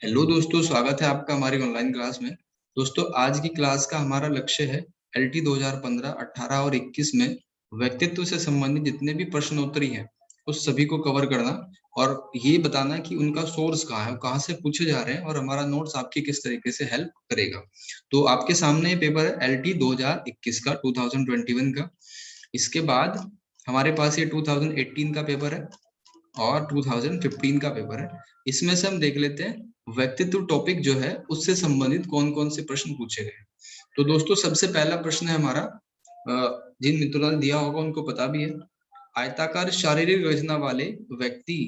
Hello दोस्तों, स्वागत है आपका हमारी ऑनलाइन क्लास में। दोस्तों, आज की क्लास का हमारा लक्ष्य है एलटी 2015, 18 और 21 में व्यक्तित्व से संबंधित जितने भी प्रश्नोत्तरी हैं उस सभी को कवर करना और ये बताना कि उनका सोर्स कहाँ है, कहाँ से पूछे जा रहे हैं और हमारा नोट्स आपकी किस तरीके से हेल्प करेगा। तो आपके सामने ये पेपर है एलटी 2021 का, 2021 का। इसके बाद हमारे पास ये 2018 का पेपर है और 2015 का पेपर है। इसमें से हम देख लेते हैं व्यक्तित्व टॉपिक जो है उससे संबंधित कौन कौन से प्रश्न पूछे गए। तो दोस्तों, सबसे पहला प्रश्न है हमारा, जिन मित्रों ने दिया होगा उनको पता भी है, आयताकार शारीरिक रचना वाले व्यक्ति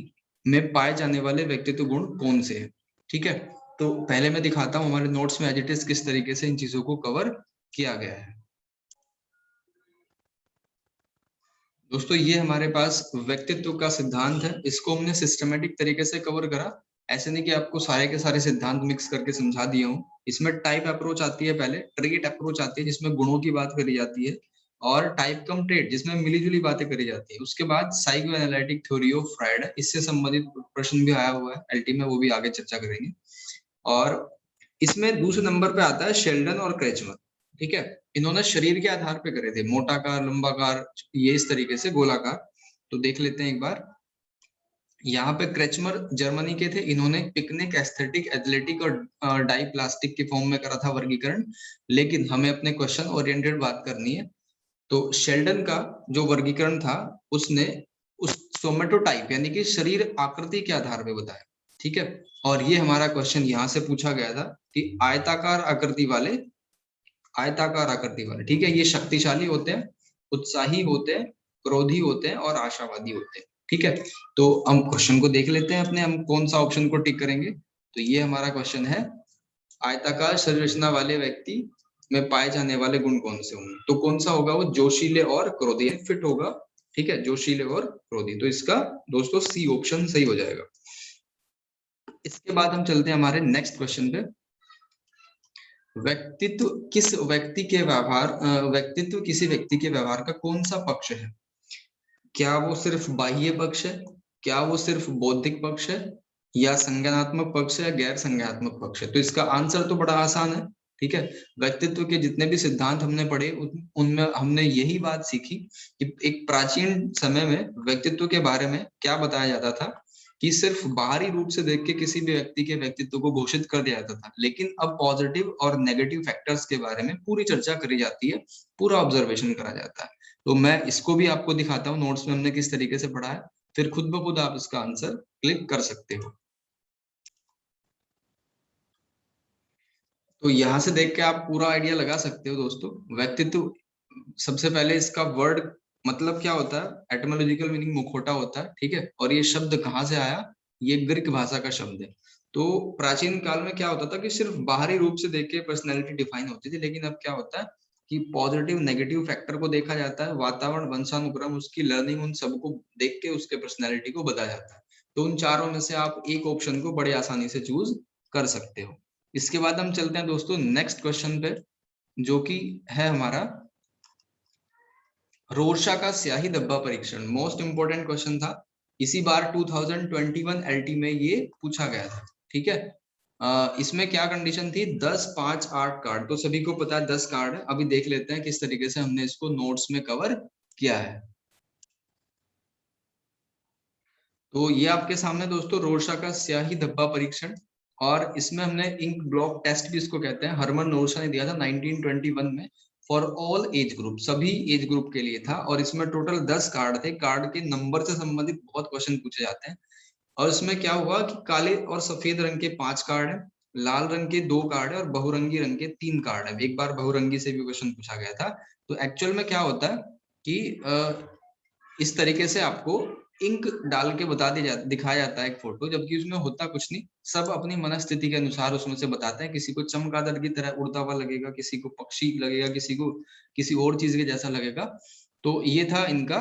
में पाए जाने वाले व्यक्तित्व गुण कौन से हैं। ठीक है, तो पहले मैं दिखाता हूँ हमारे नोट्स में एज इट इज किस तरीके से इन चीजों को कवर किया गया है। दोस्तों, ये हमारे पास व्यक्तित्व का सिद्धांत है। इसको हमने सिस्टमेटिक तरीके से कवर करा। ऐसे नहीं कि आपको सारे के सारे सिद्धांत मिक्स करके समझा दिया हूँ। इसमें टाइप अप्रोच आती है, पहले ट्रेट अप्रोच आती है जिसमें गुणों की बात करी जाती है, और टाइप कम ट्रेट जिसमें मिली-जुली बातें करी जाती है। उसके बाद psychoanalytic theory of Freud, इससे संबंधित प्रश्न भी आया हुआ है एलटी में, वो भी आगे चर्चा करेंगे। और इसमें दूसरे नंबर पे आता है शेल्डन और क्रेचमर। ठीक है, इन्होंने शरीर के आधार पे करे थे, मोटाकार, लंबाकार, ये इस तरीके से गोलाकार। तो देख लेते हैं एक बार। यहाँ पे क्रेचमर जर्मनी के थे। इन्होंने पिकनिक, एस्थेटिक, एथलेटिक और डाइप्लास्टिक के फॉर्म में करा था वर्गीकरण। लेकिन हमें अपने क्वेश्चन ओरिएंटेड बात करनी है। तो शेल्डन का जो वर्गीकरण था उसने उस सोमेटोटाइप यानी कि शरीर आकृति के आधार पे बताया। ठीक है, और ये हमारा क्वेश्चन यहाँ से पूछा गया था कि आयताकार आकृति वाले, ठीक है, ये शक्तिशाली होते हैं, उत्साही होते हैं, क्रोधी होते हैं और आशावादी होते हैं। ठीक है, तो हम क्वेश्चन को देख लेते हैं अपने, हम कौन सा ऑप्शन को टिक करेंगे। तो ये हमारा क्वेश्चन है, आयताकार शरीर रचना वाले व्यक्ति में पाए जाने वाले गुण कौन से होंगे। तो कौन सा होगा वो, जोशीले और क्रोधी फिट होगा। ठीक है, जोशीले और क्रोधी, तो इसका दोस्तों सी ऑप्शन सही हो जाएगा। इसके बाद हम चलते हैं हमारे नेक्स्ट क्वेश्चन पे। व्यक्तित्व किसी व्यक्ति के व्यवहार का कौन सा पक्ष है। क्या वो सिर्फ बाह्य पक्ष है, क्या वो सिर्फ बौद्धिक पक्ष है, या संज्ञानात्मक पक्ष है, या गैर संज्ञानात्मक पक्ष है। तो इसका आंसर तो बड़ा आसान है। ठीक है, व्यक्तित्व के जितने भी सिद्धांत हमने पढ़े उनमें हमने यही बात सीखी कि एक प्राचीन समय में व्यक्तित्व के बारे में क्या बताया जाता था कि सिर्फ बाहरी रूप से देख के किसी भी व्यक्ति के व्यक्तित्व को घोषित कर दिया जाता था। लेकिन अब पॉजिटिव और नेगेटिव फैक्टर्स के बारे में पूरी चर्चा करी जाती है, पूरा ऑब्जर्वेशन करा जाता है। तो मैं इसको भी आपको दिखाता हूँ नोट्स में हमने किस तरीके से पढ़ा है, फिर खुद ब खुद आप इसका आंसर क्लिक कर सकते हो। तो यहाँ से देख के आप पूरा आइडिया लगा सकते हो दोस्तों। व्यक्तित्व, सबसे पहले इसका वर्ड मतलब क्या होता है, एटमोलॉजिकल मीनिंग मुखौटा होता है। ठीक है, और ये शब्द कहाँ से आया, ये ग्रीक भाषा का शब्द है। तो प्राचीन काल में क्या होता था कि सिर्फ बाहरी रूप से देख के पर्सनैलिटी डिफाइन होती थी, लेकिन अब क्या होता है कि पॉजिटिव नेगेटिव फैक्टर को देखा जाता है, वातावरण, वंशानुक्रम, उसकी लर्निंग, उन सबको देख के उसके पर्सनैलिटी को बताया जाता है। तो उन चारों में से आप एक ऑप्शन को बड़े आसानी से चूज कर सकते हो। इसके बाद हम चलते हैं दोस्तों नेक्स्ट क्वेश्चन पे, जो कि है हमारा रोरशा का स्याही धब्बा परीक्षण। मोस्ट इंपोर्टेंट क्वेश्चन था, इसी बार 2021 एलटी में ये पूछा गया था। ठीक है, इसमें क्या कंडीशन थी, 10, 5, 8 कार्ड। तो सभी को पता है 10 कार्ड है। अभी देख लेते हैं किस तरीके से हमने इसको नोट्स में कवर किया है। तो ये आपके सामने दोस्तों रोरशा का स्याही धब्बा परीक्षण, और इसमें हमने इंक ब्लॉक टेस्ट भी इसको कहते हैं, हरमन रोरशा ने दिया था 1921 में, फॉर ऑल एज ग्रुप, सभी एज ग्रुप के लिए था। और इसमें टोटल 10 कार्ड थे। कार्ड के नंबर से संबंधित बहुत क्वेश्चन पूछे जाते हैं। और इसमें क्या हुआ कि काले और सफेद रंग के 5 कार्ड है, लाल रंग के 2 कार्ड है और बहुरंगी रंग के 3 कार्ड है। एक बार बहुरंगी से भी क्वेश्चन पूछा गया था। तो एक्चुअल में क्या होता है कि इस तरीके से आपको इंक डाल के दिखाया जाता है एक फोटो, जबकि उसमें होता कुछ नहीं। सब अपनी मनस्थिति के अनुसार उसमें से बताते हैं। किसी को चमगादड़ की तरह उड़ता हुआ लगेगा, किसी को पक्षी लगेगा, किसी को किसी और चीज के जैसा लगेगा। तो ये था इनका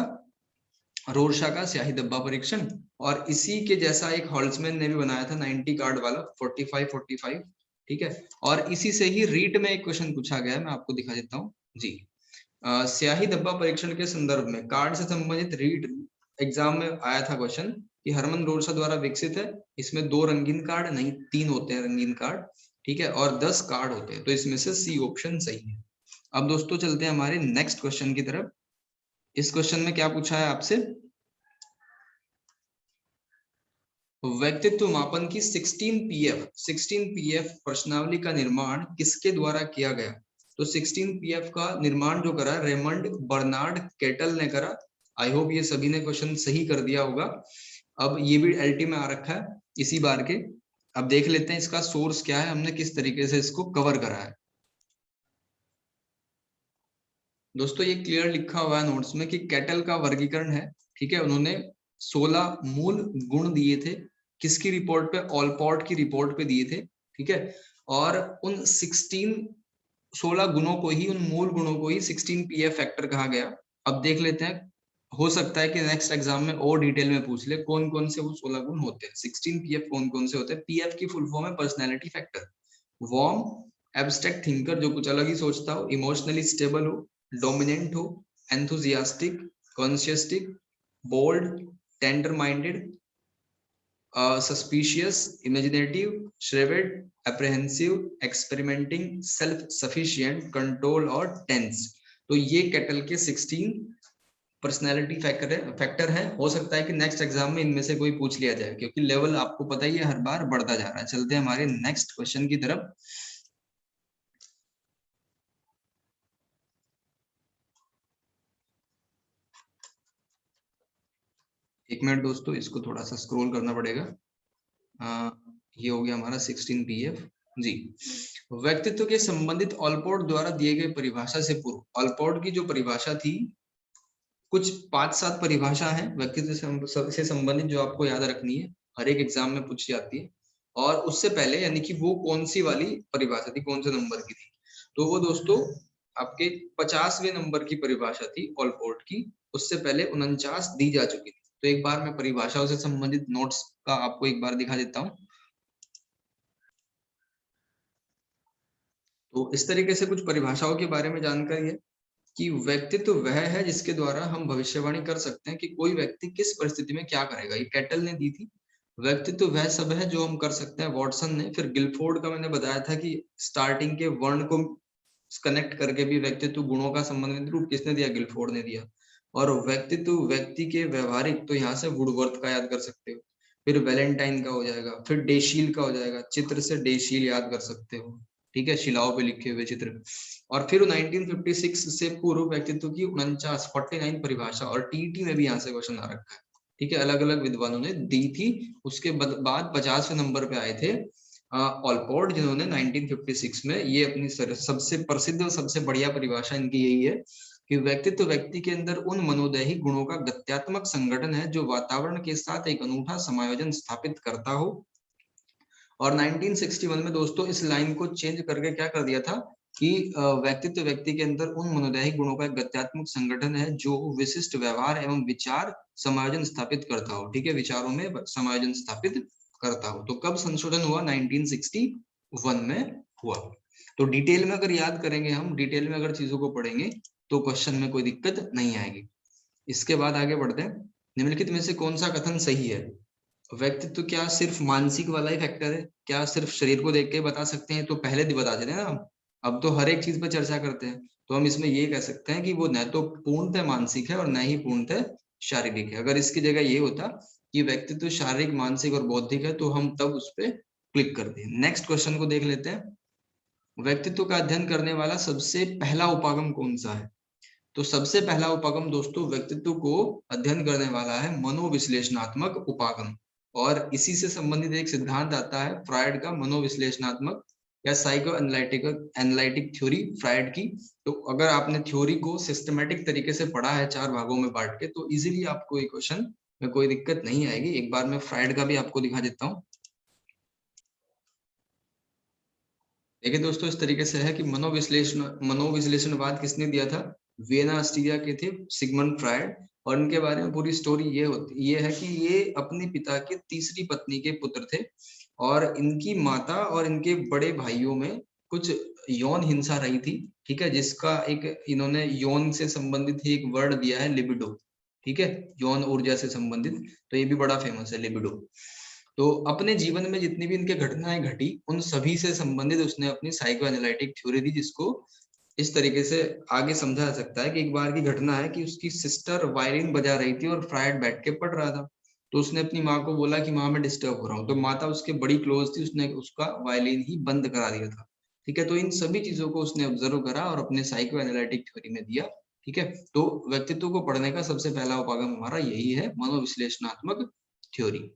रोरशा का स्याही धब्बा परीक्षण। और इसी के जैसा एक हॉल्ट्जमैन ने भी बनाया था 90 कार्ड वाला, 45-45। ठीक है, और इसी से ही रीट में एक क्वेश्चन पूछा गया है, मैं आपको दिखा देता हूँ जी। स्याही धब्बा परीक्षण के संदर्भ में कार्ड से संबंधित रीट एग्जाम में आया था क्वेश्चन कि हरमन रोल्सा द्वारा विकसित है। इसमें 2 रंगीन कार्ड नहीं 3 होते हैं रंगीन कार्ड, ठीक है, और 10 कार्ड होते हैं, तो इसमें से सी ऑप्शन सही है। अब दोस्तों चलते हैं हमारे नेक्स्ट क्वेश्चन की तरफ। इस क्वेश्चन में क्या पूछा है आपसे, व्यक्तित्व मापन की 16 पीएफ प्रश्नावली का निर्माण किसके द्वारा किया गया। तो 16 पीएफ का निर्माण जो करा रेमंड बर्नार्ड केटल ने करा। आई होप ये सभी ने क्वेश्चन सही कर दिया होगा। अब ये भी एलटी में आ रखा है इसी बार के। अब देख लेते हैं इसका सोर्स क्या है, हमने किस तरीके से इसको कवर करा है। दोस्तों ये क्लियर लिखा हुआ है नोट्स में कि केटल का वर्गीकरण है, ठीक है। उन्होंने 16 मूल गुण दिए थे, किसकी रिपोर्ट पे, ऑलपॉट की रिपोर्ट पे दिए थे, ठीक है। और उन 16 गुणों को ही, उन मूल गुणों को ही 16 पीएफ फैक्टर कहा गया। अब देख लेते हैं, हो सकता है कि नेक्स्ट एग्जाम में और डिटेल में पूछ ले कौन कौन से वो 16 गुण होते हैं। 16 पीएफ कौन कौन से होते हैं। पीएफ की फुल फॉर्म है personality factor. Warm, abstract thinker जो कुछ अलग ही सोचता हो, इमोशनली स्टेबल हो, डोमिनेंट हो, enthusiastic, conscientious, bold, tender minded, suspicious, imaginative, shrewd, apprehensive, experimenting, self sufficient, control और टेंस। तो ये केटल के 16 पर्सनैलिटी फैक्टर है। हो सकता है कि नेक्स्ट एग्जाम में इनमें से कोई पूछ लिया जाए, क्योंकि लेवल आपको पता ही है हर बार बढ़ता जा रहा है। चलते हैं हमारे नेक्स्ट क्वेश्चन की तरफ। एक मिनट दोस्तों, इसको थोड़ा सा स्क्रॉल करना पड़ेगा। ये हो गया हमारा 16 पीएफ जी। व्यक्तित्व के संबंधित ऑलपोर्ट द्वारा दिए गए परिभाषा से पूर्व, ऑलपोर्ट की जो परिभाषा थी, कुछ 5-7 परिभाषा है व्यक्तित्व से संबंधित जो आपको याद रखनी है, हर एक एग्जाम में पूछी जाती है। और उससे पहले यानी कि वो कौन सी वाली परिभाषा थी, कौन से नंबर की थी, तो वो दोस्तों आपके 50वें नंबर की परिभाषा थी ऑलपोर्ट की। उससे पहले 49 दी जा चुकी थी। तो एक बार मैं परिभाषाओं से संबंधित नोट्स का आपको एक बार दिखा देता हूँ। तो इस तरीके से कुछ परिभाषाओं के बारे में जानकारी है कि व्यक्तित्व वह है जिसके द्वारा हम भविष्यवाणी कर सकते हैं कि कोई व्यक्ति किस परिस्थिति में क्या करेगा। ये केटल ने दी थी। व्यक्तित्व वह सब है जो हम कर सकते हैं, वॉटसन ने। फिर गिलफोर्ड का मैंने बताया था कि स्टार्टिंग के वर्ण को कनेक्ट करके भी व्यक्तित्व गुणों का संबंधित रूप किसने दिया, गिलफोर्ड ने दिया। और व्यक्तित्व व्यक्ति के व्यवहारिक, तो यहाँ से वुडवर्थ का याद कर सकते हो। फिर वैलेंटाइन का हो जाएगा, फिर डेशील का हो जाएगा, चित्र से डेशील याद कर सकते हो, ठीक है, शिलाओं पे लिखे हुए चित्र। और फिर 1956 से पूर्व व्यक्तित्व की 49 परिभाषा, और टीटी में भी यहाँ से क्वेश्चन आ रखा है, ठीक है, अलग अलग विद्वानों ने दी थी। उसके बाद 50वें नंबर पे आए थे ऑलपोर्ट, जिन्होंने 1956 में ये अपनी सबसे प्रसिद्ध और सबसे बढ़िया परिभाषा इनकी यही है कि व्यक्तित्व व्यक्ति के अंदर उन मनोदैही गुणों का गत्यात्मक संगठन है जो वातावरण के साथ एक अनूठा समायोजन स्थापित करता हो। और 1961 में दोस्तों इस लाइन को चेंज करके क्या कर दिया था कि व्यक्तित्व व्यक्ति के अंदर उन मनोदैहिक गुणों का एक गत्यात्मक संगठन है जो विशिष्ट व्यवहार एवं विचार समायोजन स्थापित करता हो, ठीक है, विचारों में समायोजन स्थापित करता हो। तो कब संशोधन हुआ, 1961 में हुआ। तो डिटेल में अगर याद करेंगे, हम डिटेल में अगर चीजों को पढ़ेंगे तो क्वेश्चन में कोई दिक्कत नहीं आएगी। इसके बाद आगे बढ़ते हैं। निम्नलिखित में से कौन सा कथन सही है। व्यक्तित्व क्या सिर्फ मानसिक वाला ही फैक्टर है, क्या सिर्फ शरीर को देख के बता सकते हैं, तो पहले भी बता देते हैं ना हम। अब तो हर एक चीज पर चर्चा करते हैं, तो हम इसमें ये कह सकते हैं कि वो न तो पूर्णतः मानसिक है और न ही पूर्णतः शारीरिक है। अगर इसकी जगह ये होता कि व्यक्तित्व शारीरिक, मानसिक और बौद्धिक है, तो हम तब उस पर क्लिक करते हैं। नेक्स्ट क्वेश्चन को देख लेते हैं। व्यक्तित्व का अध्ययन करने वाला सबसे पहला उपागम कौन सा है। तो सबसे पहला उपागम दोस्तों व्यक्तित्व को अध्ययन करने वाला है मनोविश्लेषणात्मक उपागम। और इसी से संबंधित एक सिद्धांत आता है फ्रायड का, मनोविश्लेषणात्मक या साइको एनालिटिक थ्योरी फ्रायड की। तो अगर आपने थ्योरी को सिस्टमेटिक तरीके से पढ़ा है 4 भागों में बांट के, तो इजीली आपको ये क्वेश्चन में कोई दिक्कत नहीं आएगी। एक बार मैं फ्रायड का भी आपको दिखा देता हूँ। देखिए दोस्तों, इस तरीके से है कि मनोविश्लेषणवाद किसने दिया था, वियना ऑस्ट्रिया के थे सिगमंड फ्रायड। और इनके बारे में पूरी स्टोरी ये है कि ये अपने पिता के तीसरी पत्नी के पुत्र थे, और इनकी माता और इनके बड़े भाइयों में कुछ यौन हिंसा रही थी, ठीक है, जिसका एक इन्होंने यौन से संबंधित ही एक वर्ड दिया है, लिबिडो, ठीक है, यौन ऊर्जा से संबंधित, तो ये भी बड़ा फेमस है लिबिडो। तो अपने जीवन में जितनी भी इनके घटनाएं घटी उन सभी से संबंधित उसने अपनी साइको एनालिटिक थ्योरी दी, जिसको इस तरीके से आगे समझा जा सकता है कि एक बार की घटना है कि उसकी सिस्टर वायलिन बजा रही थी और फ्रायड बैठ के पढ़ रहा था। तो उसने अपनी माँ को बोला कि माँ मैं डिस्टर्ब हो रहा हूँ, तो माता उसके बड़ी क्लोज थी, उसने उसका वायलिन ही बंद करा दिया था। ठीक है, तो इन सभी चीजों को उसने ऑब्जर्व करा और अपने साइको एनालिटिक थ्योरी में दिया। ठीक है, तो व्यक्तित्व को पढ़ने का सबसे पहला उपागम हमारा यही है, मनोविश्लेषणात्मक थ्योरी।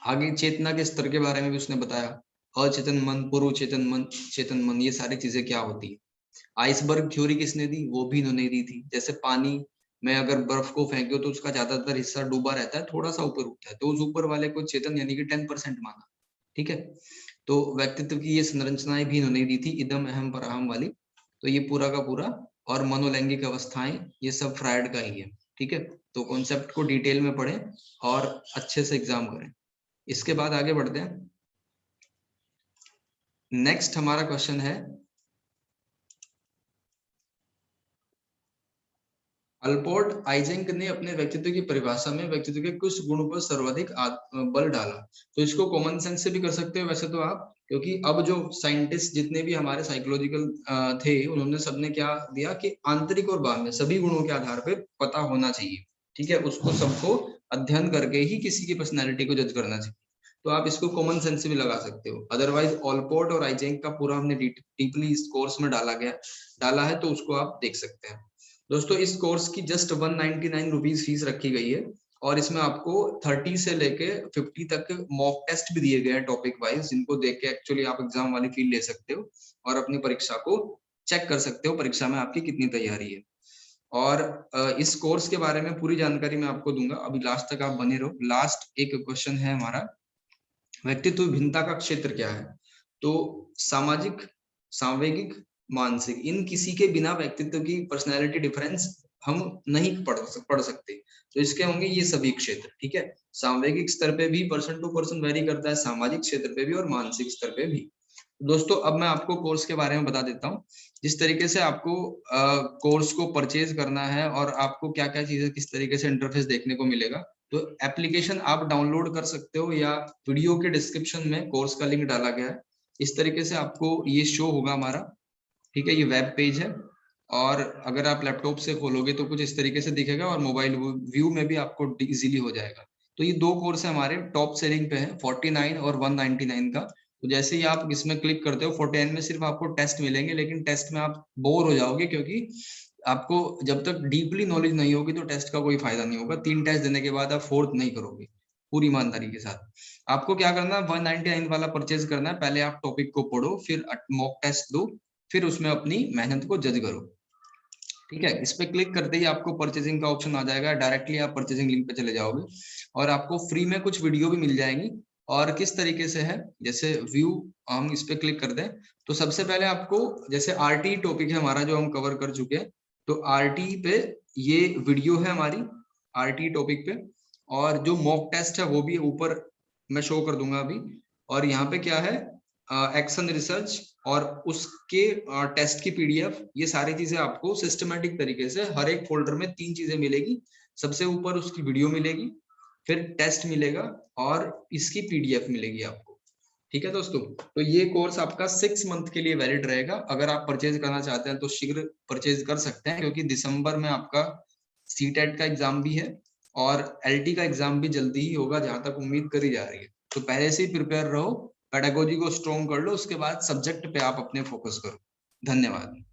आगे चेतना के स्तर के बारे में भी उसने बताया, अचेतन मन, पूर्व चेतन मन, चेतन मन, ये सारी चीजें क्या होती है। आइसबर्ग थ्योरी किसने दी, वो भी इन्होंने दी थी। जैसे पानी में अगर बर्फ को फेंको तो उसका ज्यादातर हिस्सा डूबा रहता है, थोड़ा सा ऊपर उठता है, तो उस ऊपर वाले को चेतन यानी कि 10% माना। ठीक है, तो व्यक्तित्व की ये संरचनाएं भी इन्होंने दी थी, इदम अहम पर अहम वाली। तो ये पूरा का पूरा, और मनोलैंगिक अवस्थाएं, ये सब फ्रायड का ही है। ठीक है, तो कॉन्सेप्ट को डिटेल में पढ़ें और अच्छे से एग्जाम करें। इसके बाद आगे बढ़ते हैं। नेक्स्ट हमारा क्वेश्चन है, अल्पोर्ट आइजेंक ने अपने व्यक्तित्व की परिभाषा में व्यक्तित्व के कुछ गुणों पर सर्वाधिक बल डाला। तो इसको कॉमन सेंस से भी कर सकते हो वैसे तो आप, क्योंकि अब जो साइंटिस्ट जितने भी हमारे साइकोलॉजिकल थे, उन्होंने सबने क्या दिया कि आंतरिक और बाह्य सभी गुणों के आधार पर पता होना चाहिए। ठीक है, उसको सबको अध्ययन करके ही किसी की पर्सनैलिटी को जज करना चाहिए। तो आप इसको कॉमन सेंस से भी लगा सकते हो। अदरवाइज ऑलपोर्ट और आइजेंक का पूरा हमने डीपली इस कोर्स में डाला है, तो उसको आप देख सकते हैं। दोस्तों इस कोर्स की जस्ट 199 रुपीज फीस रखी गई है, और इसमें आपको 30 से लेके 50 तक मॉक टेस्ट भी दिए गए हैं टॉपिक वाइज, जिनको देख के एक्चुअली आप एग्जाम वाली फील ले सकते हो और अपनी परीक्षा को चेक कर सकते हो, परीक्षा में आपकी कितनी तैयारी है। और इस कोर्स के बारे में पूरी जानकारी मैं आपको दूंगा, अभी लास्ट तक आप बने रहो। लास्ट एक क्वेश्चन है हमारा, व्यक्तित्व भिन्नता का क्षेत्र क्या है। तो सामाजिक, सांवेगिक, मानसिक, इन किसी के बिना व्यक्तित्व की पर्सनैलिटी डिफरेंस हम नहीं पढ़ सकते। तो इसके होंगे ये सभी क्षेत्र। ठीक है, सांवेगिक स्तर पे भी पर्सन टू पर्सन वेरी करता है, सामाजिक क्षेत्र पे भी और मानसिक स्तर पे भी। दोस्तों अब मैं आपको कोर्स के बारे में बता देता हूँ, जिस तरीके से आपको कोर्स को परचेज करना है और आपको क्या क्या चीजें किस तरीके से इंटरफेस देखने को मिलेगा। तो एप्लीकेशन आप डाउनलोड कर सकते हो, या वीडियो के डिस्क्रिप्शन में कोर्स का लिंक डाला गया है, इस तरीके से आपको ये शो होगा हमारा। ठीक है, ये वेब पेज है, और अगर आप लैपटॉप से खोलोगे तो कुछ इस तरीके से दिखेगा, और मोबाइल व्यू में भी आपको इजीली हो जाएगा। तो ये दो कोर्स है हमारे, टॉप सेलिंग पे है, 49 और 199 का। तो जैसे ही आप इसमें क्लिक करते हो, 49 में सिर्फ आपको टेस्ट मिलेंगे, लेकिन टेस्ट में आप बोर हो जाओगे, क्योंकि आपको जब तक डीपली नॉलेज नहीं होगी तो टेस्ट का कोई फायदा नहीं होगा। 3 टेस्ट देने के बाद आप 4th नहीं करोगे पूरी ईमानदारी के साथ। आपको क्या करना है, 199 वाला परचेज करना है, पहले आप टॉपिक को पढ़ो, फिर मॉक टेस्ट दो, फिर उसमें अपनी मेहनत को जज करो। ठीक है, इस पे क्लिक करते ही आपको परचेजिंग का ऑप्शन आ जाएगा, डायरेक्टली आप परचेजिंग लिंक पे चले जाओगे, और आपको फ्री में कुछ वीडियो भी मिल जाएंगी। और किस तरीके से है, जैसे व्यू, हम इस पे क्लिक कर दें तो सबसे पहले आपको, जैसे आरटी टॉपिक है हमारा जो हम कवर कर चुके हैं, तो आरटी पे ये वीडियो है हमारी, आरटी टॉपिक पे। और जो मॉक टेस्ट है वो भी ऊपर मैं शो कर दूंगा अभी। और यहाँ पे क्या है, एक्शन रिसर्च और उसके टेस्ट की पीडीएफ, ये सारी चीजें आपको सिस्टमेटिक तरीके से हर एक फोल्डर में 3 चीजें मिलेगी। सबसे ऊपर उसकी वीडियो मिलेगी, फिर टेस्ट मिलेगा, और इसकी पीडीएफ मिलेगी आपको। ठीक है दोस्तों, तो ये कोर्स आपका 6 मंथ के लिए वैलिड रहेगा। अगर आप परचेज करना चाहते हैं तो शीघ्र परचेज कर सकते हैं, क्योंकि दिसंबर में आपका सीटेट का एग्जाम भी है, और एलटी का एग्जाम भी जल्दी ही होगा, जहां तक उम्मीद करी जा रही है। तो पहले से ही प्रिपेयर रहो, पेडागोजी को स्ट्रॉन्ग कर लो, उसके बाद सब्जेक्ट पे आप अपने फोकस करो। धन्यवाद।